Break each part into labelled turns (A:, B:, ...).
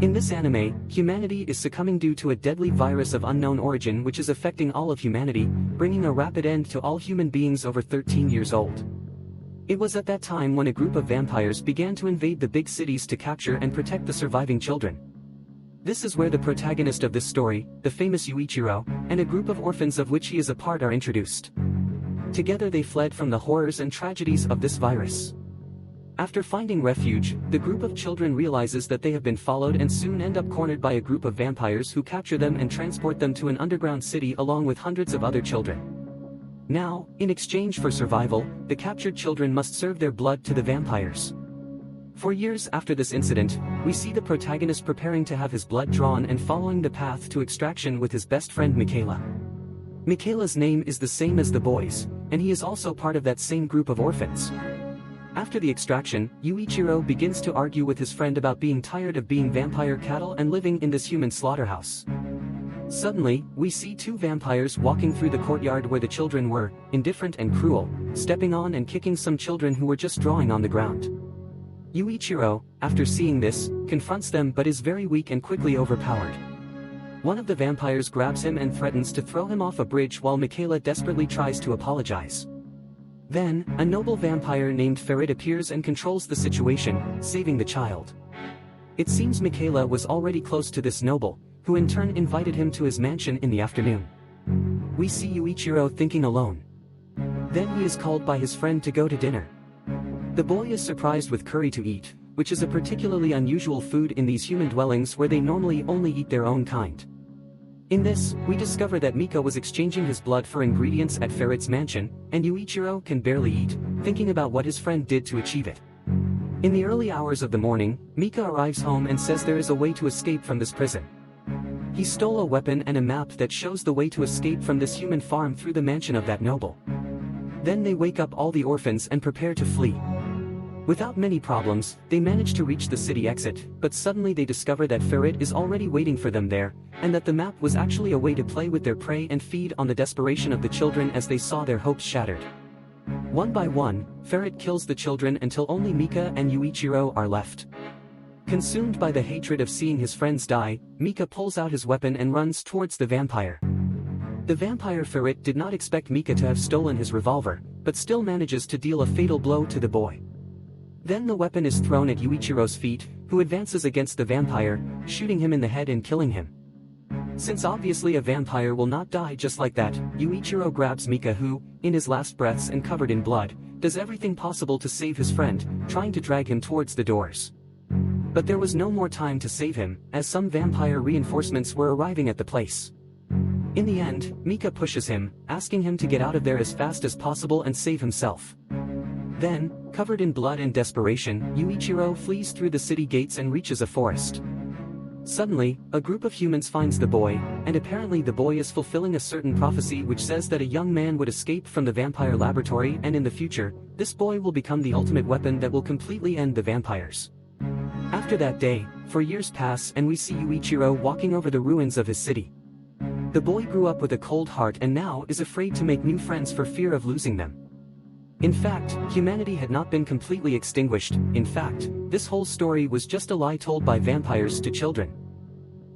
A: In this anime, humanity is succumbing due to a deadly virus of unknown origin which is affecting all of humanity, bringing a rapid end to all human beings over 13 years old. It was at that time when a group of vampires began to invade the big cities to capture and protect the surviving children. This is where the protagonist of this story, the famous Yuichiro, and a group of orphans of which he is a part are introduced. Together they fled from the horrors and tragedies of this virus. After finding refuge, the group of children realizes that they have been followed and soon end up cornered by a group of vampires who capture them and transport them to an underground city along with hundreds of other children. Now, in exchange for survival, the captured children must serve their blood to the vampires. For years after this incident, we see the protagonist preparing to have his blood drawn and following the path to extraction with his best friend Michaela. Michaela's name is the same as the boy's, and he is also part of that same group of orphans. After the extraction, Yuichiro begins to argue with his friend about being tired of being vampire cattle and living in this human slaughterhouse. Suddenly, we see two vampires walking through the courtyard where the children were, indifferent and cruel, stepping on and kicking some children who were just drawing on the ground. Yuichiro, after seeing this, confronts them but is very weak and quickly overpowered. One of the vampires grabs him and threatens to throw him off a bridge while Michaela desperately tries to apologize. Then, a noble vampire named Ferret appears and controls the situation, saving the child. It seems Michaela was already close to this noble, who in turn invited him to his mansion in the afternoon. We see Yuichiro thinking alone. Then he is called by his friend to go to dinner. The boy is surprised with curry to eat, which is a particularly unusual food in these human dwellings where they normally only eat their own kind. In this, we discover that Mika was exchanging his blood for ingredients at Ferret's mansion, and Yuichiro can barely eat, thinking about what his friend did to achieve it. In the early hours of the morning, Mika arrives home and says there is a way to escape from this prison. He stole a weapon and a map that shows the way to escape from this human farm through the mansion of that noble. Then they wake up all the orphans and prepare to flee. Without many problems, they manage to reach the city exit, but suddenly they discover that Ferret is already waiting for them there, and that the map was actually a way to play with their prey and feed on the desperation of the children as they saw their hopes shattered. One by one, Ferret kills the children until only Mika and Yuichiro are left. Consumed by the hatred of seeing his friends die, Mika pulls out his weapon and runs towards the vampire. The vampire Ferret did not expect Mika to have stolen his revolver, but still manages to deal a fatal blow to the boy. Then the weapon is thrown at Yuichiro's feet, who advances against the vampire, shooting him in the head and killing him. Since obviously a vampire will not die just like that, Yuichiro grabs Mika who, in his last breaths and covered in blood, does everything possible to save his friend, trying to drag him towards the doors. But there was no more time to save him, as some vampire reinforcements were arriving at the place. In the end, Mika pushes him, asking him to get out of there as fast as possible and save himself. Then, covered in blood and desperation, Yuichiro flees through the city gates and reaches a forest. Suddenly, a group of humans finds the boy, and apparently the boy is fulfilling a certain prophecy which says that a young man would escape from the vampire laboratory and in the future, this boy will become the ultimate weapon that will completely end the vampires. After that day, for years pass and we see Yuichiro walking over the ruins of his city. The boy grew up with a cold heart and now is afraid to make new friends for fear of losing them. In fact, humanity had not been completely extinguished. In fact, this whole story was just a lie told by vampires to children.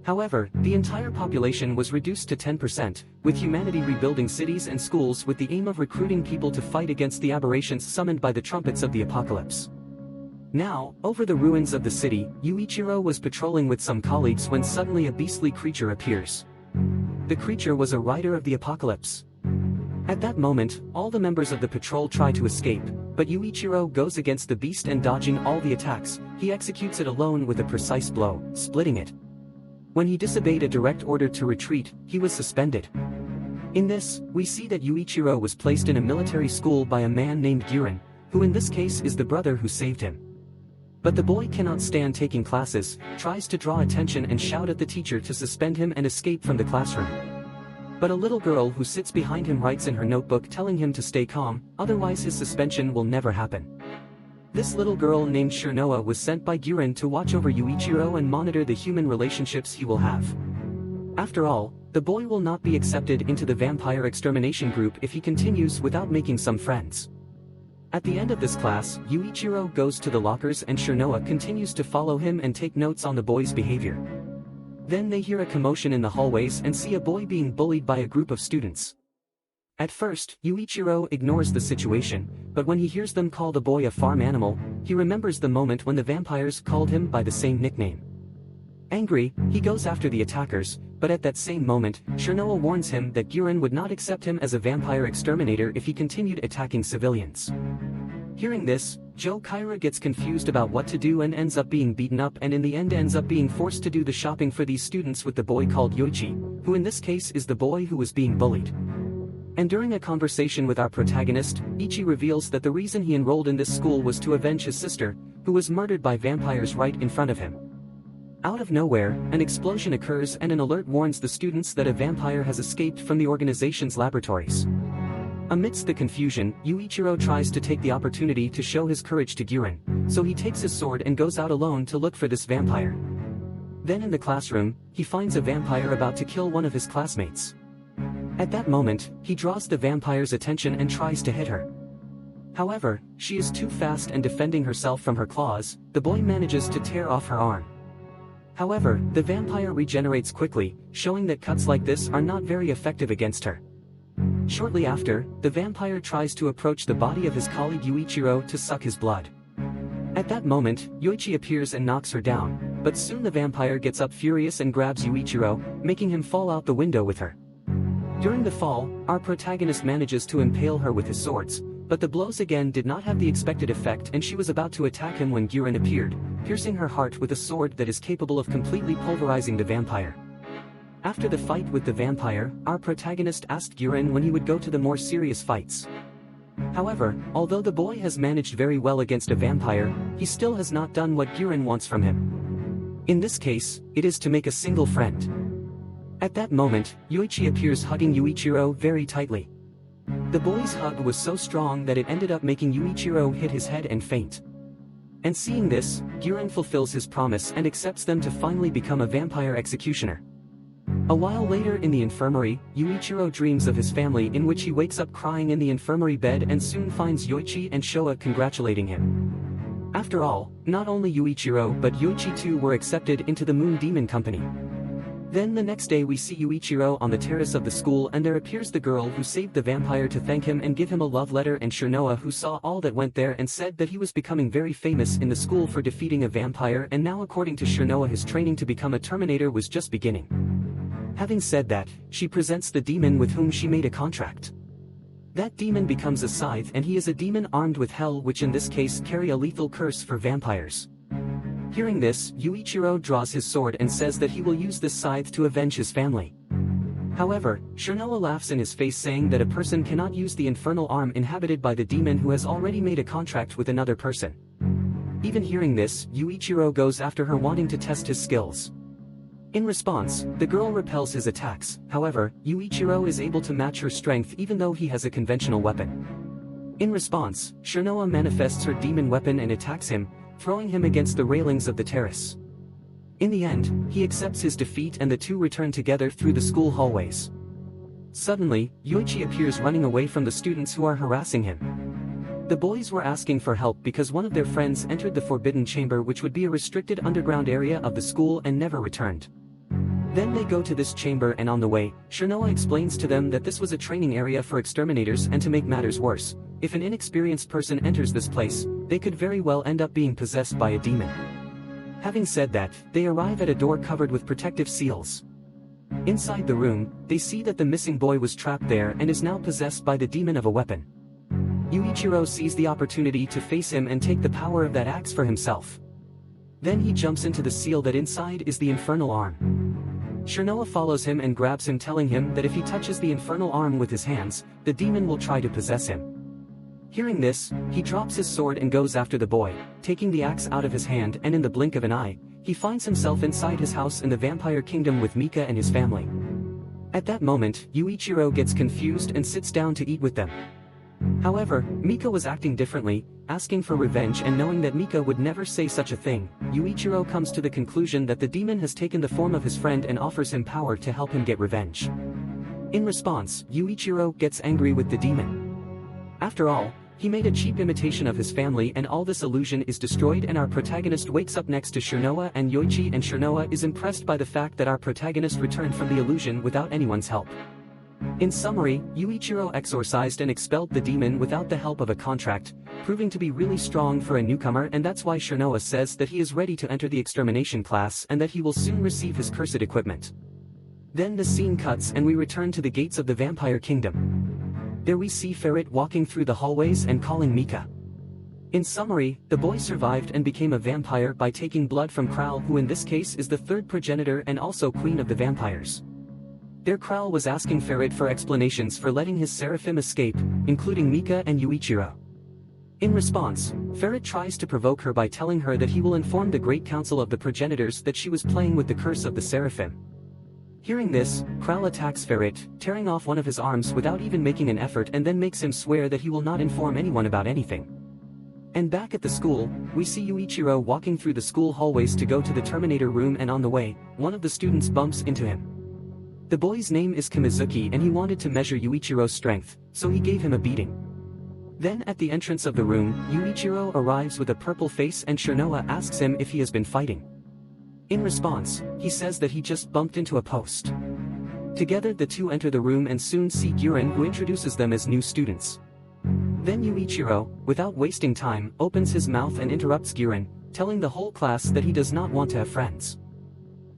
A: However, the entire population was reduced to 10%, with humanity rebuilding cities and schools with the aim of recruiting people to fight against the aberrations summoned by the trumpets of the apocalypse. Now, over the ruins of the city, Yuichiro was patrolling with some colleagues when suddenly a beastly creature appears. The creature was a rider of the apocalypse. At that moment, all the members of the patrol try to escape, but Yuichiro goes against the beast and dodging all the attacks, he executes it alone with a precise blow, splitting it. When he disobeyed a direct order to retreat, he was suspended. In this, we see that Yuichiro was placed in a military school by a man named Guren, who in this case is the brother who saved him. But the boy cannot stand taking classes, tries to draw attention and shout at the teacher to suspend him and escape from the classroom. But a little girl who sits behind him writes in her notebook telling him to stay calm, otherwise his suspension will never happen. This little girl named Shirnoa was sent by Guren to watch over Yuichiro and monitor the human relationships he will have. After all, the boy will not be accepted into the vampire extermination group if he continues without making some friends. At the end of this class, Yuichiro goes to the lockers and Shirnoa continues to follow him and take notes on the boy's behavior. Then they hear a commotion in the hallways and see a boy being bullied by a group of students. At first, Yuichiro ignores the situation, but when he hears them call the boy a farm animal, he remembers the moment when the vampires called him by the same nickname. Angry, he goes after the attackers, but at that same moment, Shirnoa warns him that Guren would not accept him as a vampire exterminator if he continued attacking civilians. Hearing this, Kyra gets confused about what to do and ends up being beaten up and in the end ends up being forced to do the shopping for these students with the boy called Yoichi, who in this case is the boy who was being bullied. And during a conversation with our protagonist, Ichi reveals that the reason he enrolled in this school was to avenge his sister, who was murdered by vampires right in front of him. Out of nowhere, an explosion occurs and an alert warns the students that a vampire has escaped from the organization's laboratories. Amidst the confusion, Yuichiro tries to take the opportunity to show his courage to Guren, so he takes his sword and goes out alone to look for this vampire. Then in the classroom, he finds a vampire about to kill one of his classmates. At that moment, he draws the vampire's attention and tries to hit her. However, she is too fast and defending herself from her claws, the boy manages to tear off her arm. However, the vampire regenerates quickly, showing that cuts like this are not very effective against her. Shortly after, the vampire tries to approach the body of his colleague Yuichiro to suck his blood. At that moment, Yoichi appears and knocks her down, but soon the vampire gets up furious and grabs Yuichiro, making him fall out the window with her. During the fall, our protagonist manages to impale her with his swords, but the blows again did not have the expected effect and she was about to attack him when Guren appeared, piercing her heart with a sword that is capable of completely pulverizing the vampire. After the fight with the vampire, our protagonist asked Guren when he would go to the more serious fights. However, although the boy has managed very well against a vampire, he still has not done what Guren wants from him. In this case, it is to make a single friend. At that moment, Yoichi appears hugging Yuichiro very tightly. The boy's hug was so strong that it ended up making Yuichiro hit his head and faint. And seeing this, Guren fulfills his promise and accepts them to finally become a vampire executioner. A while later in the infirmary, Yuichiro dreams of his family in which he wakes up crying in the infirmary bed and soon finds Yoichi and Showa congratulating him. After all, not only Yuichiro but Yoichi too were accepted into the Moon Demon Company. Then the next day we see Yuichiro on the terrace of the school and there appears the girl who saved the vampire to thank him and give him a love letter and Shirnoa who saw all that went there and said that he was becoming very famous in the school for defeating a vampire and now according to Shirnoa his training to become a Terminator was just beginning. Having said that, she presents the demon with whom she made a contract. That demon becomes a scythe and he is a demon armed with hell which in this case carry a lethal curse for vampires. Hearing this, Yuichiro draws his sword and says that he will use this scythe to avenge his family. However, Shirnoa laughs in his face saying that a person cannot use the infernal arm inhabited by the demon who has already made a contract with another person. Even hearing this, Yuichiro goes after her wanting to test his skills. In response, the girl repels his attacks, however, Yuichiro is able to match her strength even though he has a conventional weapon. In response, Shirnoa manifests her demon weapon and attacks him, throwing him against the railings of the terrace. In the end, he accepts his defeat and the two return together through the school hallways. Suddenly, Yoichi appears running away from the students who are harassing him. The boys were asking for help because one of their friends entered the forbidden chamber which would be a restricted underground area of the school and never returned. Then they go to this chamber and on the way, Shirnoa explains to them that this was a training area for exterminators and to make matters worse, if an inexperienced person enters this place, they could very well end up being possessed by a demon. Having said that, they arrive at a door covered with protective seals. Inside the room, they see that the missing boy was trapped there and is now possessed by the demon of a weapon. Yuichiro sees the opportunity to face him and take the power of that axe for himself. Then he jumps into the seal that inside is the infernal arm. Shirnoa follows him and grabs him telling him that if he touches the infernal arm with his hands, the demon will try to possess him. Hearing this, he drops his sword and goes after the boy, taking the axe out of his hand and in the blink of an eye, he finds himself inside his house in the vampire kingdom with Mika and his family. At that moment, Yuichiro gets confused and sits down to eat with them. However, Mika was acting differently, asking for revenge and knowing that Mika would never say such a thing, Yuichiro comes to the conclusion that the demon has taken the form of his friend and offers him power to help him get revenge. In response, Yuichiro gets angry with the demon. After all, He made a cheap imitation of his family, and all this illusion is destroyed, and our protagonist wakes up next to Shirnoa and Yoichi, and Shirnoa is impressed by the fact that our protagonist returned from the illusion without anyone's help. In summary, Yuichiro exorcised and expelled the demon without the help of a contract, proving to be really strong for a newcomer, and that's why Shirnoa says that he is ready to enter the extermination class and that he will soon receive his cursed equipment. Then the scene cuts and we return to the gates of the vampire kingdom. There we see Ferret walking through the hallways and calling Mika. In summary, the boy survived and became a vampire by taking blood from Kral, who in this case is the third progenitor and also queen of the vampires. There Kral was asking Ferret for explanations for letting his Seraphim escape, including Mika and Yuichiro. In response, Ferret tries to provoke her by telling her that he will inform the Great Council of the progenitors that she was playing with the curse of the Seraphim. Hearing this, Kral attacks Ferret, tearing off one of his arms without even making an effort, and then makes him swear that he will not inform anyone about anything. And back at the school, we see Yuichiro walking through the school hallways to go to the Terminator room, and on the way, one of the students bumps into him. The boy's name is Kimizuki, and he wanted to measure Yuichiro's strength, so he gave him a beating. Then at the entrance of the room, Yuichiro arrives with a purple face, and Shirnoa asks him if he has been fighting. In response, he says that he just bumped into a post. Together the two enter the room and soon see Guren, who introduces them as new students. Then Yuichiro, without wasting time, opens his mouth and interrupts Guren, telling the whole class that he does not want to have friends.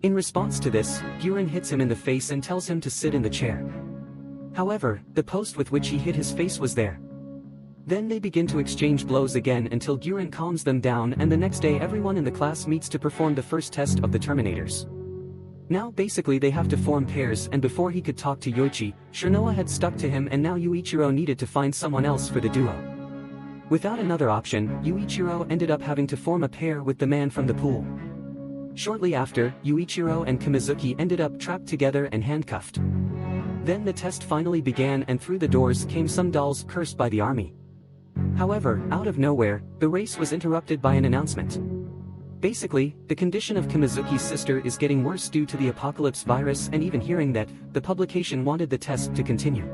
A: In response to this, Guren hits him in the face and tells him to sit in the chair. However, the post with which he hit his face was there. Then they begin to exchange blows again until Guren calms them down, and the next day everyone in the class meets to perform the first test of the Terminators. Now basically they have to form pairs, and before he could talk to Yoichi, Shirnoa had stuck to him, and now Yuichiro needed to find someone else for the duo. Without another option, Yuichiro ended up having to form a pair with the man from the pool. Shortly after, Yuichiro and Kimizuki ended up trapped together and handcuffed. Then the test finally began, and through the doors came some dolls cursed by the army. However, out of nowhere, the race was interrupted by an announcement. Basically, the condition of Kimizuki's sister is getting worse due to the apocalypse virus, and even hearing that, the publication wanted the test to continue.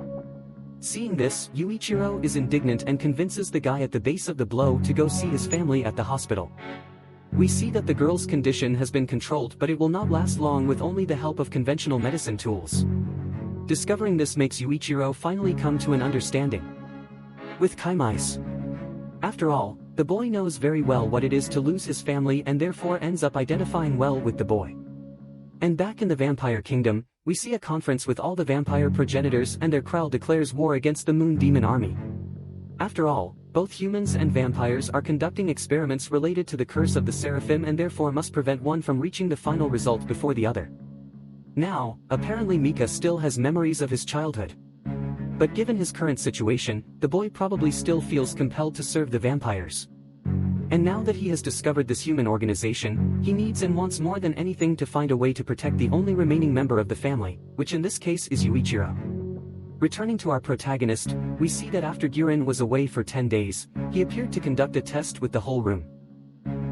A: Seeing this, Yuichiro is indignant and convinces the guy at the base of the blow to go see his family at the hospital. We see that the girl's condition has been controlled, but it will not last long with only the help of conventional medicine tools. Discovering this makes Yuichiro finally come to an understanding with Kaimai's. After all, the boy knows very well what it is to lose his family, and therefore ends up identifying well with the boy. And back in the vampire kingdom, we see a conference with all the vampire progenitors, and their Kral declares war against the moon demon army. After all, both humans and vampires are conducting experiments related to the curse of the Seraphim, and therefore must prevent one from reaching the final result before the other. Now, apparently Mika still has memories of his childhood. But given his current situation, the boy probably still feels compelled to serve the vampires. And now that he has discovered this human organization, he needs and wants more than anything to find a way to protect the only remaining member of the family, which in this case is Yuichiro. Returning to our protagonist, we see that after Guren was away for 10 days, he appeared to conduct a test with the whole room.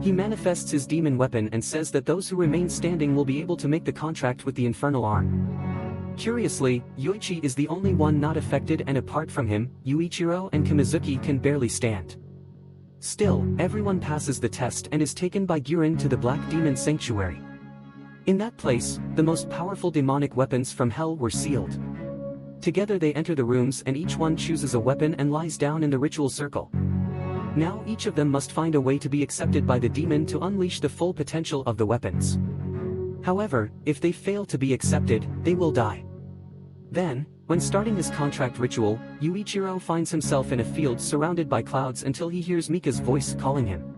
A: He manifests his demon weapon and says that those who remain standing will be able to make the contract with the infernal arm. Curiously, Yoichi is the only one not affected, and apart from him, Yuichiro and Kimizuki can barely stand. Still, everyone passes the test and is taken by Guren to the Black Demon Sanctuary. In that place, the most powerful demonic weapons from hell were sealed. Together they enter the rooms, and each one chooses a weapon and lies down in the ritual circle. Now each of them must find a way to be accepted by the demon to unleash the full potential of the weapons. However, if they fail to be accepted, they will die. Then, when starting his contract ritual, Yuichiro finds himself in a field surrounded by clouds until he hears Mika's voice calling him.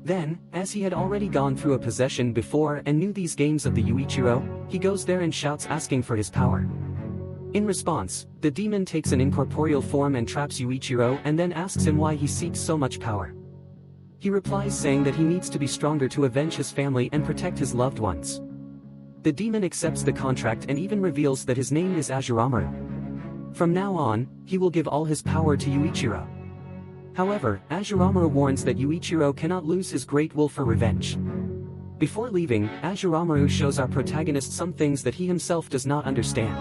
A: Then, as he had already gone through a possession before and knew these games of the Yuichiro, he goes there and shouts, asking for his power. In response, the demon takes an incorporeal form and traps Yuichiro, and then asks him why he seeks so much power. He replies saying that he needs to be stronger to avenge his family and protect his loved ones. The demon accepts the contract and even reveals that his name is Azuramaru. From now on, he will give all his power to Yuichiro. However, Azuramaru warns that Yuichiro cannot lose his great will for revenge. Before leaving, Azuramaru shows our protagonist some things that he himself does not understand.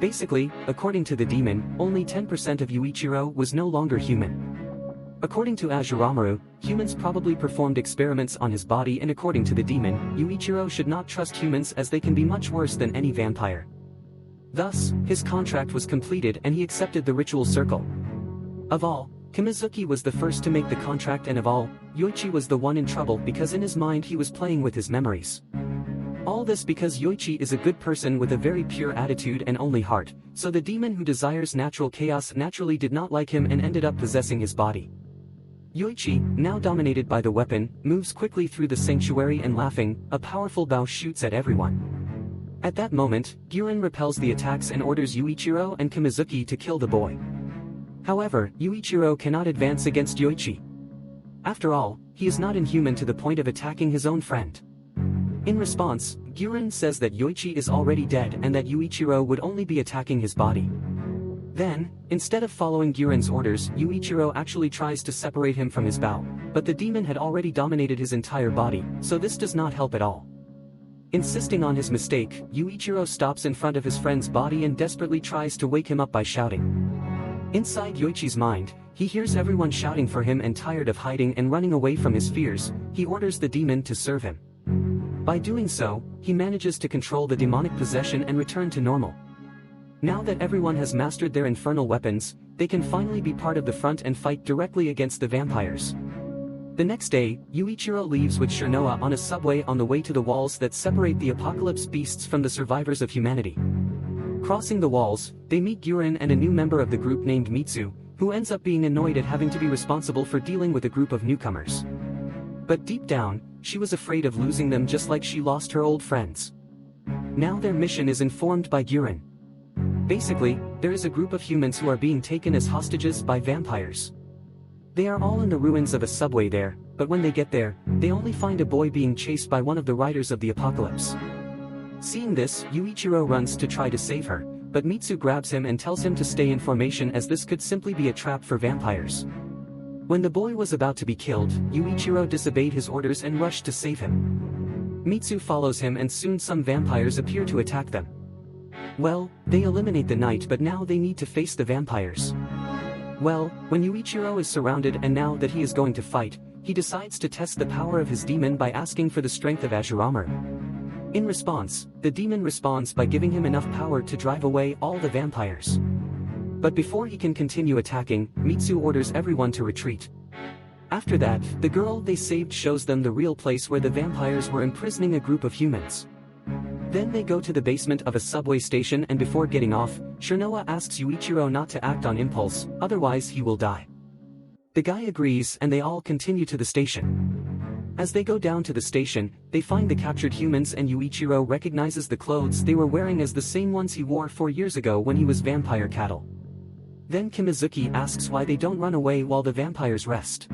A: Basically, according to the demon, only 10% of Yuichiro was no longer human. According to Azuramaru, humans probably performed experiments on his body, and according to the demon, Yuichiro should not trust humans as they can be much worse than any vampire. Thus, his contract was completed and he accepted the ritual circle. Of all, Kimizuki was the first to make the contract, and of all, Yuichi was the one in trouble because in his mind he was playing with his memories. All this because Yuichi is a good person with a very pure attitude and only heart, so the demon who desires natural chaos naturally did not like him and ended up possessing his body. Yuichi, now dominated by the weapon, moves quickly through the sanctuary and laughing, a powerful bow shoots at everyone. At that moment, Giren repels the attacks and orders Yuichiro and Kimizuki to kill the boy. However, Yuichiro cannot advance against Yuichi. After all, he is not inhuman to the point of attacking his own friend. In response, Giren says that Yuichi is already dead and that Yuichiro would only be attacking his body. Then, instead of following Giren's orders, Yuichiro actually tries to separate him from his bow, but the demon had already dominated his entire body, so this does not help at all. Insisting on his mistake, Yuichiro stops in front of his friend's body and desperately tries to wake him up by shouting. Inside Yuichi's mind, he hears everyone shouting for him, and tired of hiding and running away from his fears, he orders the demon to serve him. By doing so, he manages to control the demonic possession and return to normal. Now that everyone has mastered their infernal weapons, they can finally be part of the front and fight directly against the vampires. The next day, Yuichiro leaves with Shirnoa on a subway on the way to the walls that separate the apocalypse beasts from the survivors of humanity. Crossing the walls, they meet Giren and a new member of the group named Mitsu, who ends up being annoyed at having to be responsible for dealing with a group of newcomers. But deep down, she was afraid of losing them just like she lost her old friends. Now their mission is informed by Giren. Basically, there is a group of humans who are being taken as hostages by vampires. They are all in the ruins of a subway there, but when they get there, they only find a boy being chased by one of the riders of the apocalypse. Seeing this, Yuichiro runs to try to save her, but Mitsu grabs him and tells him to stay in formation as this could simply be a trap for vampires. When the boy was about to be killed, Yuichiro disobeyed his orders and rushed to save him. Mitsu follows him and soon some vampires appear to attack them. Well, they eliminate the knight, but now they need to face the vampires. Well, when Yuichiro is surrounded and now that he is going to fight, he decides to test the power of his demon by asking for the strength of Azuramaru. In response, the demon responds by giving him enough power to drive away all the vampires. But before he can continue attacking, Mitsu orders everyone to retreat. After that, the girl they saved shows them the real place where the vampires were imprisoning a group of humans. Then they go to the basement of a subway station, and before getting off, Shirnoa asks Yuichiro not to act on impulse, otherwise he will die. The guy agrees and they all continue to the station. As they go down to the station, they find the captured humans and Yuichiro recognizes the clothes they were wearing as the same ones he wore 4 years ago when he was vampire cattle. Then Kimizuki asks why they don't run away while the vampires rest.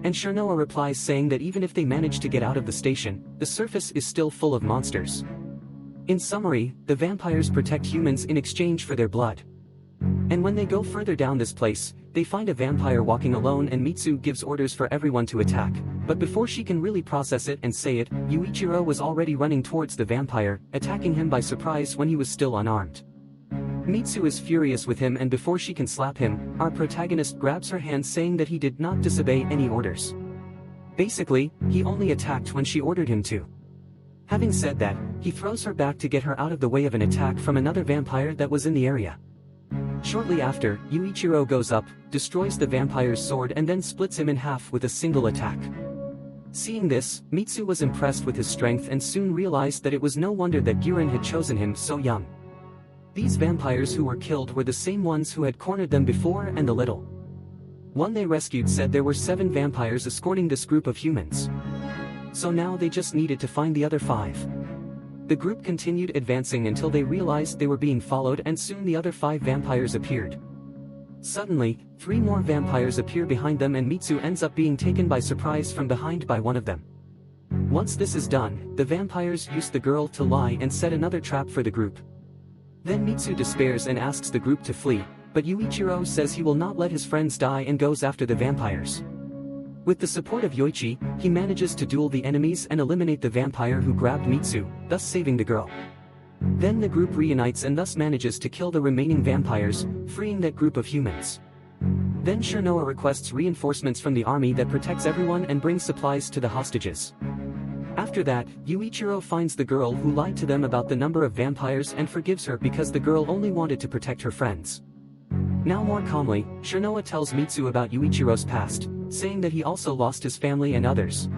A: And Shirnoa replies saying that even if they manage to get out of the station, the surface is still full of monsters. In summary, the vampires protect humans in exchange for their blood. And when they go further down this place, they find a vampire walking alone and Mitsu gives orders for everyone to attack, but before she can really process it and say it, Yuichiro was already running towards the vampire, attacking him by surprise when he was still unarmed. Mitsu is furious with him, and before she can slap him, our protagonist grabs her hand saying that he did not disobey any orders. Basically, he only attacked when she ordered him to. Having said that, he throws her back to get her out of the way of an attack from another vampire that was in the area. Shortly after, Yuichiro goes up, destroys the vampire's sword and then splits him in half with a single attack. Seeing this, Mitsu was impressed with his strength and soon realized that it was no wonder that Giren had chosen him so young. These vampires who were killed were the same ones who had cornered them before, and the little one they rescued said there were 7 vampires escorting this group of humans. So now they just needed to find the other 5. The group continued advancing until they realized they were being followed, and soon the other 5 vampires appeared. Suddenly, 3 more vampires appear behind them and Mitsu ends up being taken by surprise from behind by one of them. Once this is done, the vampires use the girl to lie and set another trap for the group. Then Mitsu despairs and asks the group to flee, but Yuichiro says he will not let his friends die and goes after the vampires. With the support of Yuichi, he manages to duel the enemies and eliminate the vampire who grabbed Mitsu, thus saving the girl. Then the group reunites and thus manages to kill the remaining vampires, freeing that group of humans. Then Shirnoa requests reinforcements from the army that protects everyone and brings supplies to the hostages. After that, Yuichiro finds the girl who lied to them about the number of vampires and forgives her because the girl only wanted to protect her friends. Now more calmly, Shirnoa tells Mitsu about Yuichiro's past, saying that he also lost his family and others.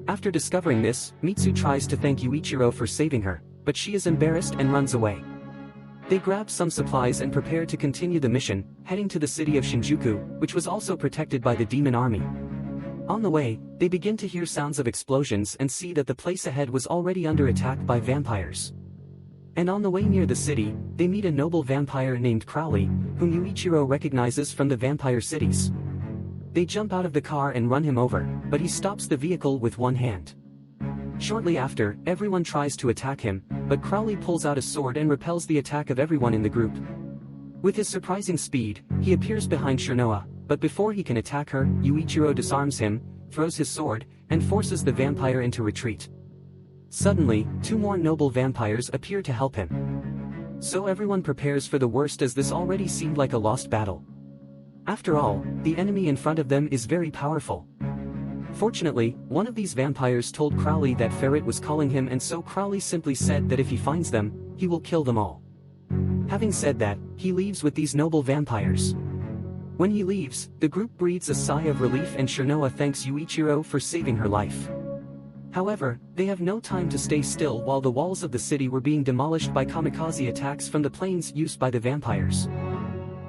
A: After discovering this, Mitsu tries to thank Yuichiro for saving her, but she is embarrassed and runs away. They grab some supplies and prepare to continue the mission, heading to the city of Shinjuku, which was also protected by the demon army. On the way, they begin to hear sounds of explosions and see that the place ahead was already under attack by vampires. And on the way near the city, they meet a noble vampire named Crowley, whom Yuichiro recognizes from the vampire cities. They jump out of the car and run him over, but he stops the vehicle with one hand. Shortly after, everyone tries to attack him, but Crowley pulls out a sword and repels the attack of everyone in the group. With his surprising speed, he appears behind Shirnoa, but before he can attack her, Yuichiro disarms him, throws his sword, and forces the vampire into retreat. Suddenly, two more noble vampires appear to help him. So everyone prepares for the worst as this already seemed like a lost battle. After all, the enemy in front of them is very powerful. Fortunately, one of these vampires told Crowley that Ferret was calling him, and so Crowley simply said that if he finds them, he will kill them all. Having said that, he leaves with these noble vampires. When he leaves, the group breathes a sigh of relief and Shirnoa thanks Yuichiro for saving her life. However, they have no time to stay still while the walls of the city were being demolished by kamikaze attacks from the planes used by the vampires.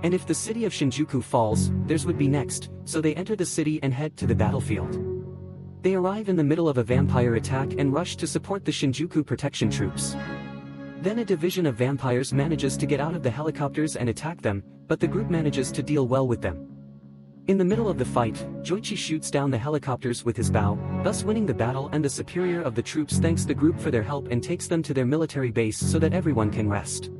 A: And if the city of Shinjuku falls, theirs would be next, so they enter the city and head to the battlefield. They arrive in the middle of a vampire attack and rush to support the Shinjuku protection troops. Then a division of vampires manages to get out of the helicopters and attack them, but the group manages to deal well with them. In the middle of the fight, Joichi shoots down the helicopters with his bow, thus winning the battle, and the superior of the troops thanks the group for their help and takes them to their military base so that everyone can rest.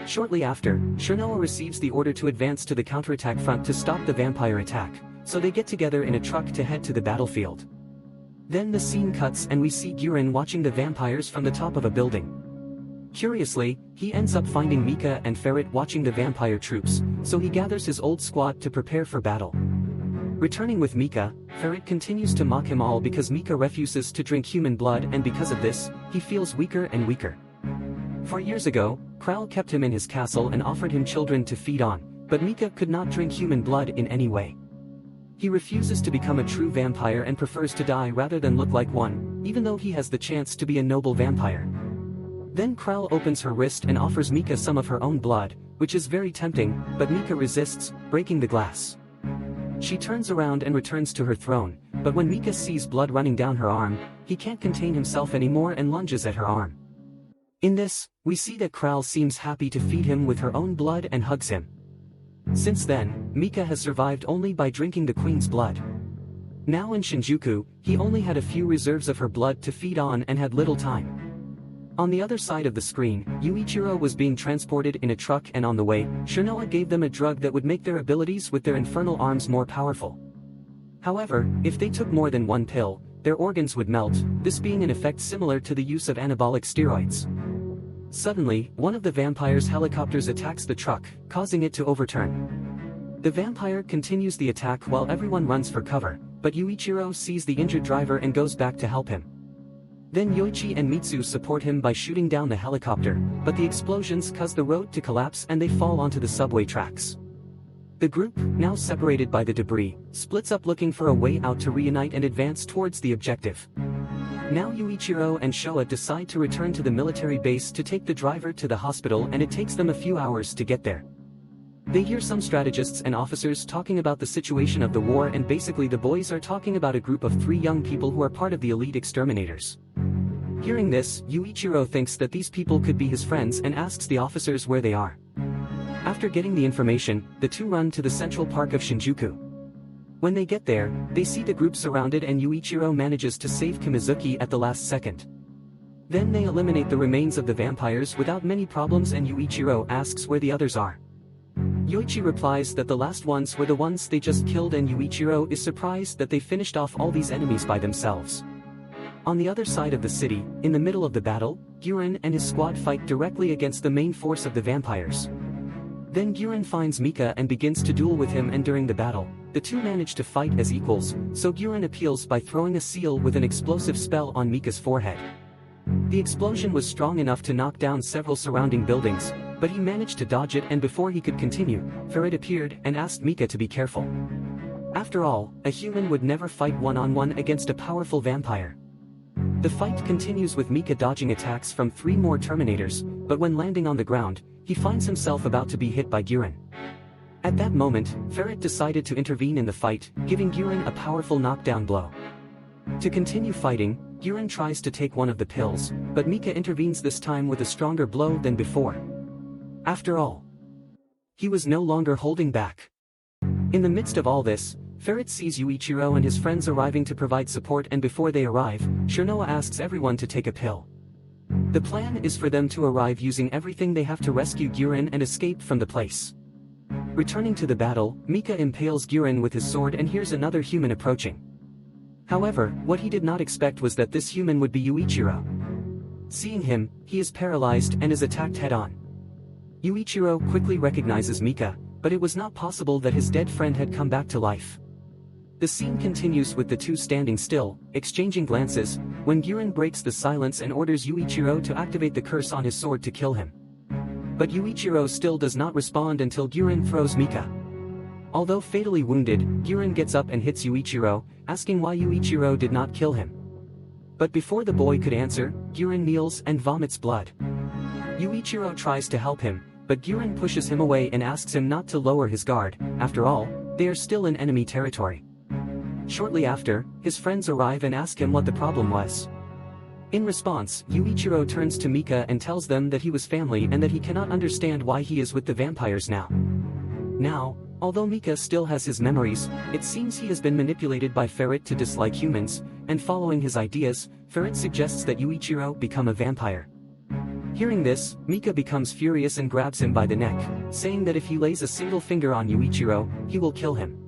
A: Shortly after, Shirnoa receives the order to advance to the counterattack front to stop the vampire attack, so they get together in a truck to head to the battlefield. Then the scene cuts and we see Guren watching the vampires from the top of a building. Curiously, he ends up finding Mika and Ferret watching the vampire troops, so he gathers his old squad to prepare for battle. Returning with Mika, Ferret continues to mock him all because Mika refuses to drink human blood, and because of this, he feels weaker and weaker. 4 years ago, Kral kept him in his castle and offered him children to feed on, but Mika could not drink human blood in any way. He refuses to become a true vampire and prefers to die rather than look like one, even though he has the chance to be a noble vampire. Then Kral opens her wrist and offers Mika some of her own blood, which is very tempting, but Mika resists, breaking the glass. She turns around and returns to her throne, but when Mika sees blood running down her arm, he can't contain himself anymore and lunges at her arm. In this, we see that Kral seems happy to feed him with her own blood and hugs him. Since then, Mika has survived only by drinking the queen's blood. Now in Shinjuku, he only had a few reserves of her blood to feed on and had little time. On the other side of the screen, Yuichiro was being transported in a truck, and on the way, Shirnoa gave them a drug that would make their abilities with their infernal arms more powerful. However, if they took more than one pill, their organs would melt, this being an effect similar to the use of anabolic steroids. Suddenly, one of the vampire's helicopters attacks the truck, causing it to overturn. The vampire continues the attack while everyone runs for cover, but Yuichiro sees the injured driver and goes back to help him. Then Yoichi and Mitsu support him by shooting down the helicopter, but the explosions cause the road to collapse and they fall onto the subway tracks. The group, now separated by the debris, splits up looking for a way out to reunite and advance towards the objective. Now Yuichiro and Showa decide to return to the military base to take the driver to the hospital, and it takes them a few hours to get there. They hear some strategists and officers talking about the situation of the war, and basically the boys are talking about a group of 3 young people who are part of the elite exterminators. Hearing this, Yuichiro thinks that these people could be his friends and asks the officers where they are. After getting the information, the two run to the central park of Shinjuku. When they get there, they see the group surrounded and Yuichiro manages to save Kimizuki at the last second. Then they eliminate the remains of the vampires without many problems, and Yuichiro asks where the others are. Yoichi replies that the last ones were the ones they just killed, and Yuichiro is surprised that they finished off all these enemies by themselves. On the other side of the city, in the middle of the battle, Guren and his squad fight directly against the main force of the vampires. Then Guren finds Mika and begins to duel with him, and during the battle, the two manage to fight as equals, so Guren appeals by throwing a seal with an explosive spell on Mika's forehead. The explosion was strong enough to knock down several surrounding buildings, but he managed to dodge it, and before he could continue, Ferret appeared and asked Mika to be careful. After all, a human would never fight one-on-one against a powerful vampire. The fight continues with Mika dodging attacks from 3 more Terminators, but when landing on the ground, he finds himself about to be hit by Guren. At that moment, Ferret decided to intervene in the fight, giving Guren a powerful knockdown blow. To continue fighting, Guren tries to take one of the pills, but Mika intervenes this time with a stronger blow than before. After all, he was no longer holding back. In the midst of all this, Ferret sees Yuichiro and his friends arriving to provide support, and before they arrive, Shirnoa asks everyone to take a pill. The plan is for them to arrive using everything they have to rescue Guren and escape from the place. Returning to the battle, Mika impales Guren with his sword and hears another human approaching. However, what he did not expect was that this human would be Yuichiro. Seeing him, he is paralyzed and is attacked head-on. Yuichiro quickly recognizes Mika, but it was not possible that his dead friend had come back to life. The scene continues with the two standing still, exchanging glances, when Guren breaks the silence and orders Yuichiro to activate the curse on his sword to kill him. But Yuichiro still does not respond until Guren throws Mika. Although fatally wounded, Guren gets up and hits Yuichiro, asking why Yuichiro did not kill him. But before the boy could answer, Guren kneels and vomits blood. Yuichiro tries to help him, but Guren pushes him away and asks him not to lower his guard. After all, they are still in enemy territory. Shortly after, his friends arrive and ask him what the problem was. In response, Yuichiro turns to Mika and tells them that he was family and that he cannot understand why he is with the vampires now. Now, although Mika still has his memories, it seems he has been manipulated by Ferret to dislike humans, and following his ideas, Ferret suggests that Yuichiro become a vampire. Hearing this, Mika becomes furious and grabs him by the neck, saying that if he lays a single finger on Yuichiro, he will kill him.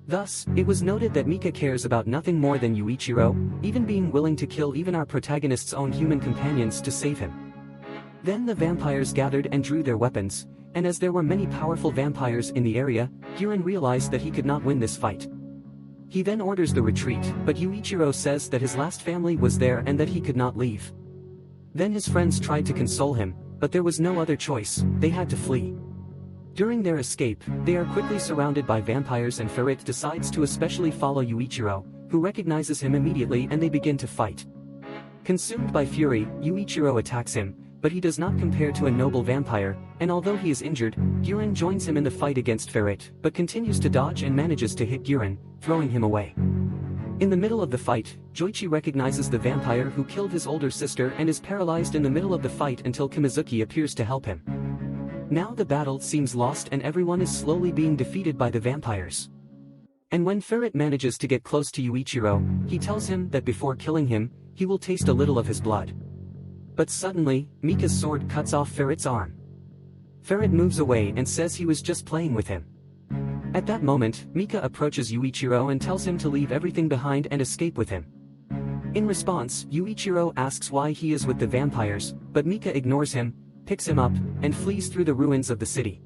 A: Thus, it was noted that Mika cares about nothing more than Yuichiro, even being willing to kill even our protagonist's own human companions to save him. Then the vampires gathered and drew their weapons, and as there were many powerful vampires in the area, Guren realized that he could not win this fight. He then orders the retreat, but Yuichiro says that his last family was there and that he could not leave. Then his friends tried to console him, but there was no other choice, they had to flee. During their escape, they are quickly surrounded by vampires, and Ferret decides to especially follow Yuichiro, who recognizes him immediately, and they begin to fight. Consumed by fury, Yuichiro attacks him, but he does not compare to a noble vampire, and although he is injured, Guren joins him in the fight against Ferret, but continues to dodge and manages to hit Guren, throwing him away. In the middle of the fight, Joichi recognizes the vampire who killed his older sister and is paralyzed in the middle of the fight until Kimizuki appears to help him. Now the battle seems lost and everyone is slowly being defeated by the vampires. And when Ferret manages to get close to Yuichiro, he tells him that before killing him, he will taste a little of his blood. But suddenly, Mika's sword cuts off Ferret's arm. Ferret moves away and says he was just playing with him. At that moment, Mika approaches Yuichiro and tells him to leave everything behind and escape with him. In response, Yuichiro asks why he is with the vampires, but Mika ignores him, picks him up, and flees through the ruins of the city.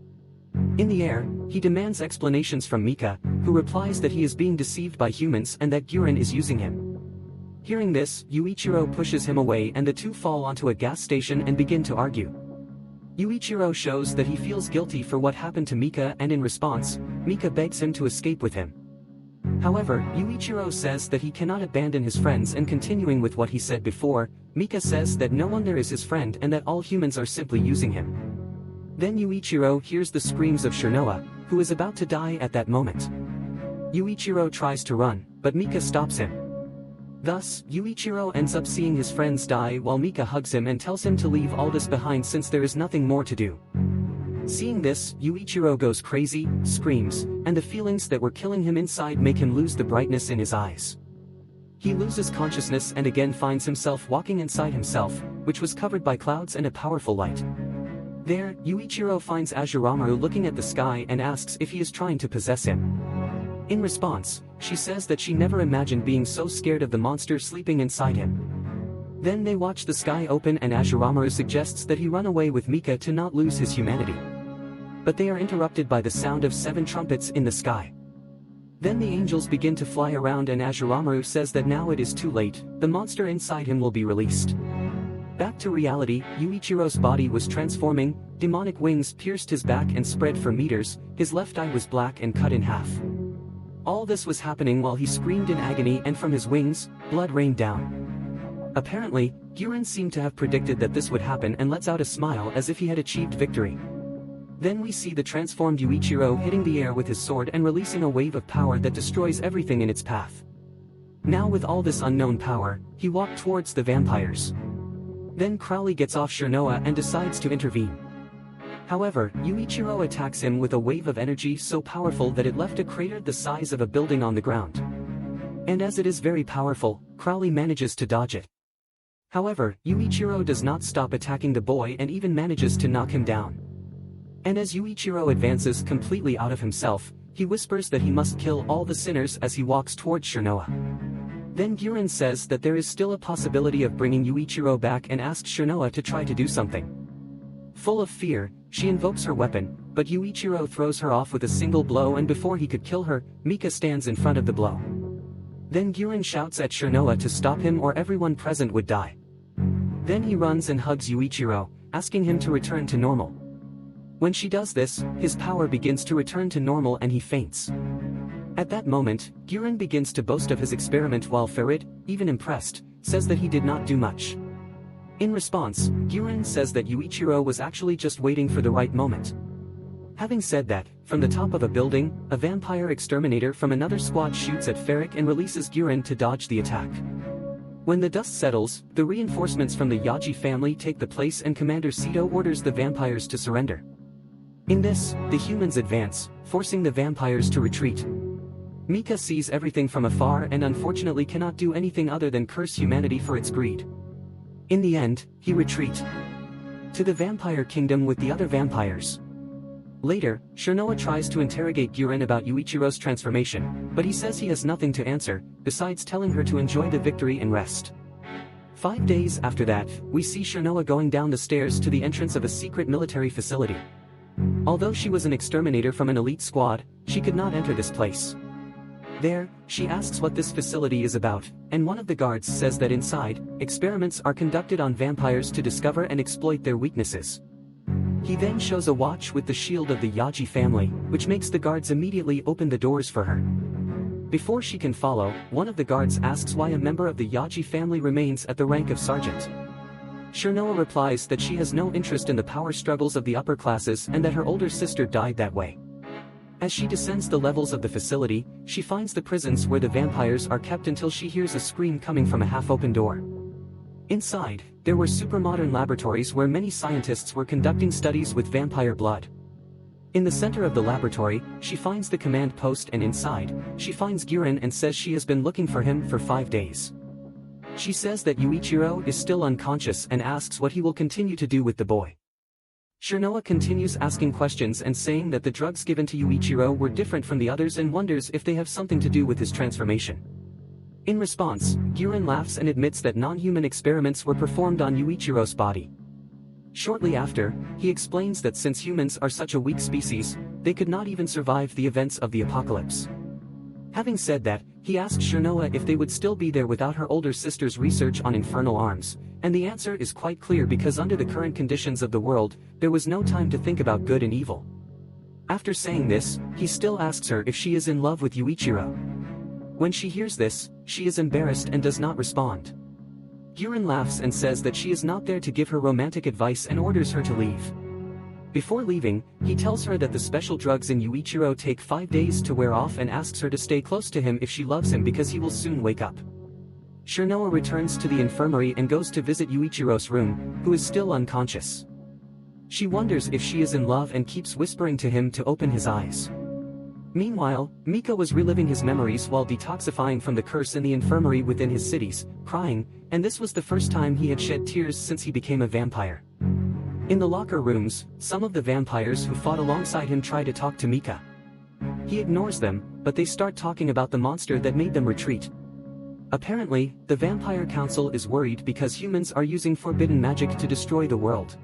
A: In the air, he demands explanations from Mika, who replies that he is being deceived by humans and that Guren is using him. Hearing this, Yuichiro pushes him away and the two fall onto a gas station and begin to argue. Yuichiro shows that he feels guilty for what happened to Mika, and in response, Mika begs him to escape with him. However, Yuichiro says that he cannot abandon his friends, and continuing with what he said before, Mika says that no one there is his friend and that all humans are simply using him. Then Yuichiro hears the screams of Shirnoa, who is about to die at that moment. Yuichiro tries to run, but Mika stops him. Thus, Yuichiro ends up seeing his friends die while Mika hugs him and tells him to leave all this behind since there is nothing more to do. Seeing this, Yuichiro goes crazy, screams, and the feelings that were killing him inside make him lose the brightness in his eyes. He loses consciousness and again finds himself walking inside himself, which was covered by clouds and a powerful light. There, Yuichiro finds Azuramaru looking at the sky and asks if he is trying to possess him. In response, she says that she never imagined being so scared of the monster sleeping inside him. Then they watch the sky open and Azuramaru suggests that he run away with Mika to not lose his humanity. but they are interrupted by the sound of 7 trumpets in the sky. Then the angels begin to fly around and Azuramaru says that now it is too late, the monster inside him will be released. Back to reality, Yuichiro's body was transforming, demonic wings pierced his back and spread for meters, his left eye was black and cut in half. All this was happening while he screamed in agony and from his wings, blood rained down. Apparently, Guren seemed to have predicted that this would happen and lets out a smile as if he had achieved victory. Then we see the transformed Yuichiro hitting the air with his sword and releasing a wave of power that destroys everything in its path. Now with all this unknown power, he walked towards the vampires. Then Crowley gets off Shirnoa and decides to intervene. However, Yuichiro attacks him with a wave of energy so powerful that it left a crater the size of a building on the ground. And as it is very powerful, Crowley manages to dodge it. However, Yuichiro does not stop attacking the boy and even manages to knock him down. And as Yuichiro advances completely out of himself, he whispers that he must kill all the sinners as he walks towards Shirnoa. Then Guren says that there is still a possibility of bringing Yuichiro back and asks Shirnoa to try to do something. Full of fear, she invokes her weapon, but Yuichiro throws her off with a single blow and before he could kill her, Mika stands in front of the blow. Then Guren shouts at Shirnoa to stop him or everyone present would die. Then he runs and hugs Yuichiro, asking him to return to normal. When she does this, his power begins to return to normal and he faints. At that moment, Guren begins to boast of his experiment while Farid, even impressed, says that he did not do much. In response, Guren says that Yuichiro was actually just waiting for the right moment. Having said that, from the top of a building, a vampire exterminator from another squad shoots at Ferric and releases Guren to dodge the attack. When the dust settles, the reinforcements from the Yaji family take the place and Commander Sito orders the vampires to surrender. In this, the humans advance, forcing the vampires to retreat. Mika sees everything from afar and unfortunately cannot do anything other than curse humanity for its greed. In the end, he retreats to the vampire kingdom with the other vampires. Later, Shirnoa tries to interrogate Guren about Yuichiro's transformation, but he says he has nothing to answer, besides telling her to enjoy the victory and rest. 5 days after that, we see Shirnoa going down the stairs to the entrance of a secret military facility. Although she was an exterminator from an elite squad, she could not enter this place. There, she asks what this facility is about, and one of the guards says that inside, experiments are conducted on vampires to discover and exploit their weaknesses. He then shows a watch with the shield of the Yaji family, which makes the guards immediately open the doors for her. Before she can follow, one of the guards asks why a member of the Yaji family remains at the rank of sergeant. Shirnoa replies that she has no interest in the power struggles of the upper classes and that her older sister died that way. As she descends the levels of the facility, she finds the prisons where the vampires are kept until she hears a scream coming from a half-open door. Inside, there were super-modern laboratories where many scientists were conducting studies with vampire blood. In the center of the laboratory, she finds the command post and inside, she finds Guren and says she has been looking for him for 5 days. She says that Yuichiro is still unconscious and asks what he will continue to do with the boy. Shirnoa continues asking questions and saying that the drugs given to Yuichiro were different from the others and wonders if they have something to do with his transformation. In response, Guren laughs and admits that non-human experiments were performed on Yuichiro's body. Shortly after, he explains that since humans are such a weak species, they could not even survive the events of the apocalypse. Having said that, he asks Shirnoa if they would still be there without her older sister's research on infernal arms, and the answer is quite clear because under the current conditions of the world, there was no time to think about good and evil. After saying this, he still asks her if she is in love with Yuichiro. When she hears this, she is embarrassed and does not respond. Guren laughs and says that she is not there to give her romantic advice and orders her to leave. Before leaving, he tells her that the special drugs in Yuichiro take 5 days to wear off and asks her to stay close to him if she loves him because he will soon wake up. Shirnoa returns to the infirmary and goes to visit Yuichiro's room, who is still unconscious. She wonders if she is in love and keeps whispering to him to open his eyes. Meanwhile, Mika was reliving his memories while detoxifying from the curse in the infirmary within his cities, crying, and this was the first time he had shed tears since he became a vampire. In the locker rooms, some of the vampires who fought alongside him try to talk to Mika. He ignores them, but they start talking about the monster that made them retreat. Apparently, the Vampire Council is worried because humans are using forbidden magic to destroy the world.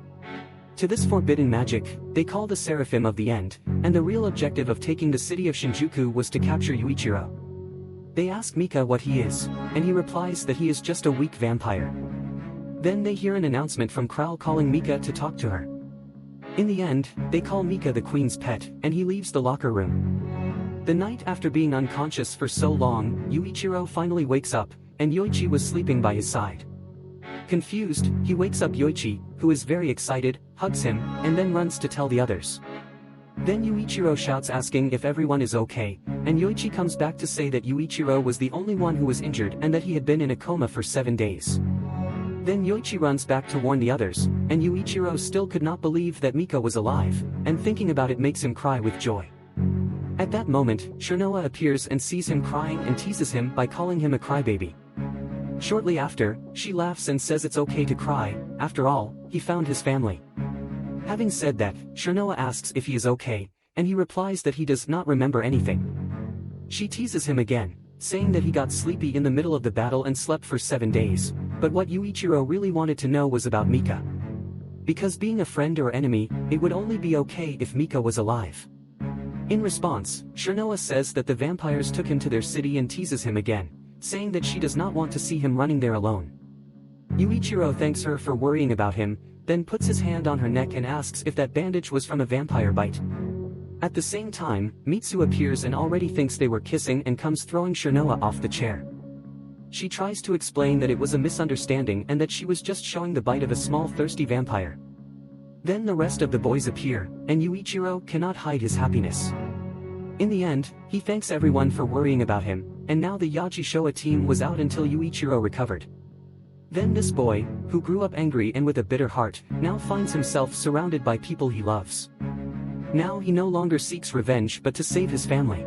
A: To this forbidden magic, they call the Seraphim of the End, and the real objective of taking the city of Shinjuku was to capture Yuichiro. They ask Mika what he is, and he replies that he is just a weak vampire. Then they hear an announcement from Kral calling Mika to talk to her. In the end, they call Mika the queen's pet, and he leaves the locker room. The night after being unconscious for so long, Yuichiro finally wakes up, and Yoichi was sleeping by his side. Confused, he wakes up Yoichi, who is very excited, hugs him, and then runs to tell the others. Then Yuichiro shouts asking if everyone is okay, and Yoichi comes back to say that Yuichiro was the only one who was injured and that he had been in a coma for 7 days. Then Yoichi runs back to warn the others, and Yuichiro still could not believe that Mika was alive, and thinking about it makes him cry with joy. At that moment, Shirnoa appears and sees him crying and teases him by calling him a crybaby. Shortly after, she laughs and says it's okay to cry, after all, he found his family. Having said that, Shirnoa asks if he is okay, and he replies that he does not remember anything. She teases him again, saying that he got sleepy in the middle of the battle and slept for 7 days, but what Yuichiro really wanted to know was about Mika. Because being a friend or enemy, it would only be okay if Mika was alive. In response, Shirnoa says that the vampires took him to their city and teases him again, saying that she does not want to see him running there alone. Yuichiro thanks her for worrying about him, then puts his hand on her neck and asks if that bandage was from a vampire bite. At the same time, Mitsu appears and already thinks they were kissing and comes throwing Shirnoa off the chair. She tries to explain that it was a misunderstanding and that she was just showing the bite of a small thirsty vampire. Then the rest of the boys appear, and Yuichiro cannot hide his happiness. In the end, he thanks everyone for worrying about him, and now the Yaji Showa team was out until Yuichiro recovered. Then this boy, who grew up angry and with a bitter heart, now finds himself surrounded by people he loves. Now he no longer seeks revenge but to save his family.